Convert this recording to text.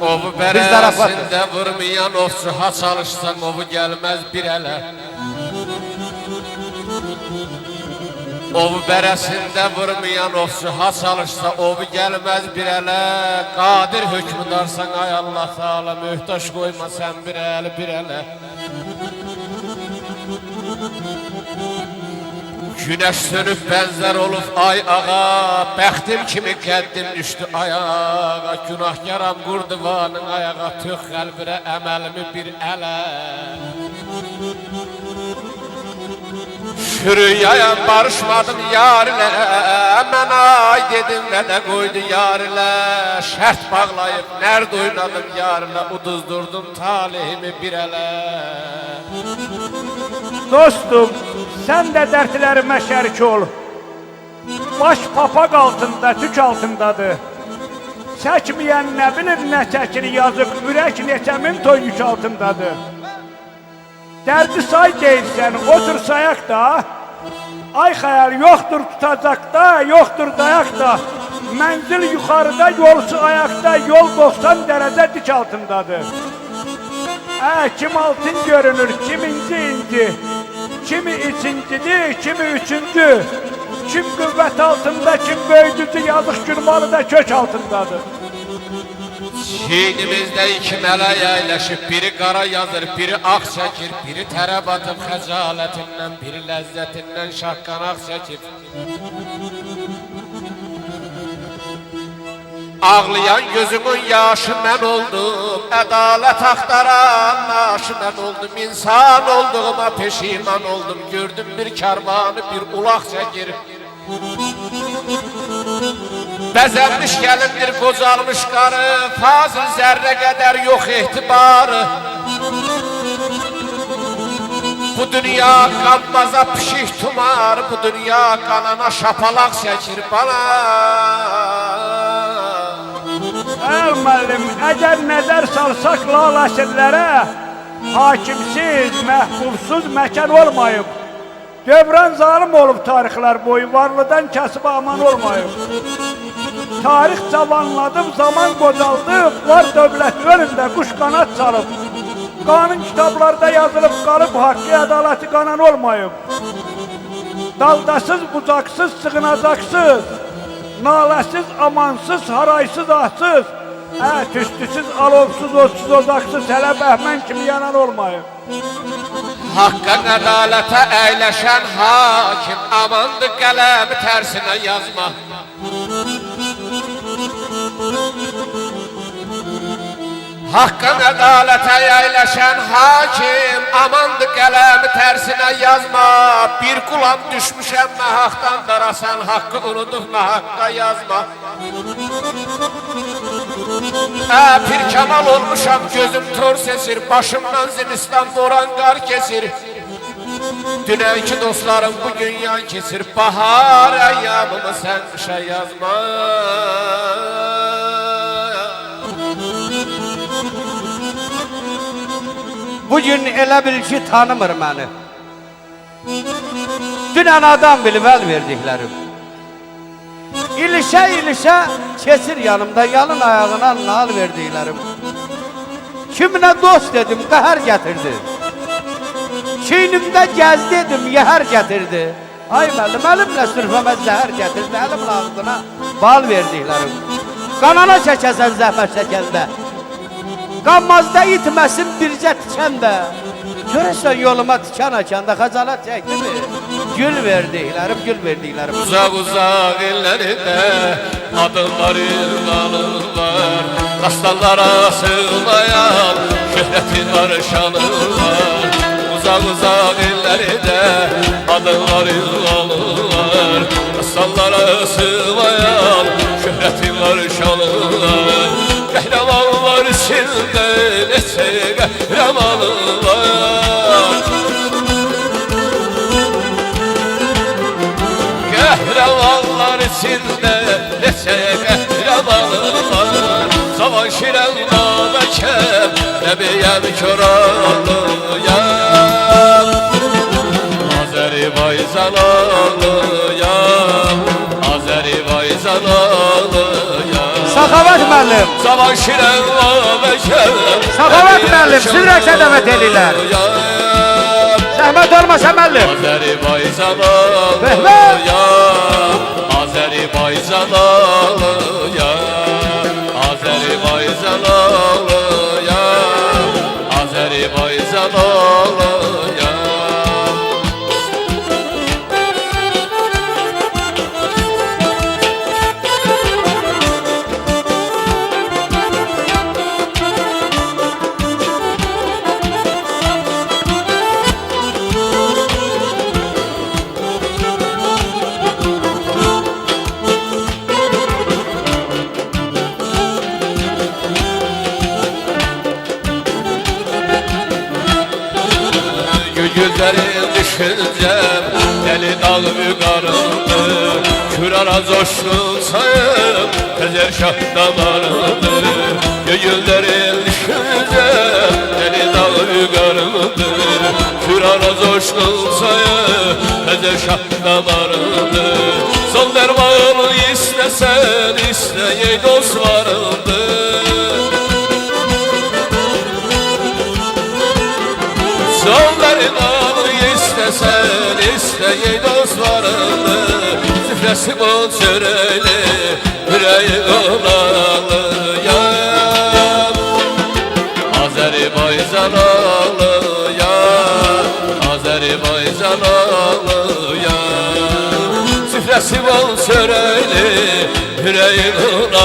Ovu beresinde vurmayan ofçu ha çalışsan ovu gelmez bir ele. Ovu beresinde vurmayan ofçu ha çalışsa ovu gelmez bir ele. Qadir hükmüdarsan ay Allah Teala mühtaç koyma sen bir el bir ele. Güneş sönüp benzer olup ay ağa, bəxtim kimi qəddim düşdü ayağa. Günahkaram qurdivanın ayağa, tüx qəlbirə əməlimi bir ələ. Şürüyayam barışmadım yar ilə, mən ay dedim və nə qoydu yar ilə. Şərt bağlayıb nərd oynadım yar ilə, uduzdurdum talihimi bir ələ. Dostum, sen de dertlerime şerik ol. Baş papaq altında, tük altındadır. Çəkməyən nə bilir nə çəkir yazıq, ürək neçə min ton yük altındadır. Dərdi say deyilsən, otur sayaq da. Ay xəyal, yoxdur tutacaq da, yoxdur dayaq da. Mənzil yuxarıda, yolsu ayaqda, yol 90 dərəcə dik altındadır. Kim altın görünür, kiminci inci. Kimi ikincidir, kimi üçüncü. Kim qüvvət altında, kim böyüdücü, yazıq gürmalı da kök altındadır. Çiynimizdə iki mələk əyləşib, biri qara yazır, biri ağ çəkir, biri tərə batıb xəcalətindən, biri ləzzətindən şaqqanaq çəkir. Ağlayan gözümün yaşı mən oldum, ədalət axtaran naşı mən oldum, insan olduğuma peşiman oldum, gördüm bir kərvanı bir ulaq çəkir. Bəzənmiş gəlindir qocalmış qarı, fazıl zərrə qədər yox ehtibarı. Bu dünya qanmaza pişik tumar, bu dünya qanana şapalaq çəkir bana. Müəllim, əgər nəzər salsaq lal əsrlərə, hakimsiz, məhbubsuz məkan olmayıb. Dövran zalim olub tarixlər boyu, varlıdan kəsib aman olmayıb. Tarix cavanladım, zaman qocaldıb, var dövlət önündə quş qanat çalıb. Qanun kitablarda yazılıb qalıb, haqqı ədaləti qanan olmayıb. Daldasız, bucaqsız, sığınacaqsız, naləsiz, amansız, haraysız, ahsız, tüstüsüz, alovsuz, otsuz, ocaqsız, hələ bəhmən kimi yanan olmayıb. Haqqa ədalətə əyləşən hakim, amandır qələmi tərsinə yazma. Haqqa ədalətə əyləşən hakim, amandır qələmi tərsinə yazma. Bir qulam düşmüşəm nahaqdan darasan, haqqı unudub nahaqqa yazma. Pir kamal olmuşam, gözüm tor sesir, başımdan zimistan boran qar kesir. Dünənki dostlarım bugün yan kesir, bahar əyyamımı sən qışa yazma. Bugün elə bil ki tanımır məni. Dünən adam bilib əl verdiklərim. İlişə kesir yanımda, yalın ayağına nal verdiklərim. Kiminə dost dedim, qəhər gətirdi. Çiynimdə gəz dedim, yəhər gətirdi. Ay müəllim, əlimlə sürfəmə zəhər gətirdi, əlimlə ağzına bal verdiklərim. Qanana çəkəsən zəhmət çəkəndə, qanmazda itməsin bircə tikən də. Görəsən yoluma tikan açanda xəcalət çəkdi mi? Gül verdiklərim, gül verdiklərim. Uzaq illərində adımları anırlar, dastanlara sığmayan şöhrətin var, şanı var. Uzaq illərində adımları anırlar, dastanlara sığmayan şöhrətin var, şanı var. Qəhrəmanlar içində neçə qəhrəmanı var. Qəhrəmanlar içində neçə qəhrəmanı var. Zaman şirən naməkəm, nəbiyəm köralıyam. Azərbaycanlıyam, Azərbaycanlıyam. Səxavət müəllim. Zaman şirən naməkəm, Səxavət müəllim, siz rəqsə dəvət edirlər. Zəhmət olmasa müəllim. Azərbaycanlıyam, Azərbaycanlıyam, Azərbaycanlıyam, Azərbaycanlıyam. Güllerin düşüncem, deli dal yukarıdı. Kürara coşulsayım, tezer şah damarıdı. Güllerin düşüncem, deli dal yukarıdı. Kürara coşulsayım, tezer şah damarıdı. Son dermanı istesen, isteyey dostlarımdı. Sonlarını istesen, isteyey dostlarını. Süfresi bol çöreğli, yüreği olalıyam. Azərbaycanlıyam, Azərbaycanlıyam. Süfresi bol çöreğli, yüreği olalıyam.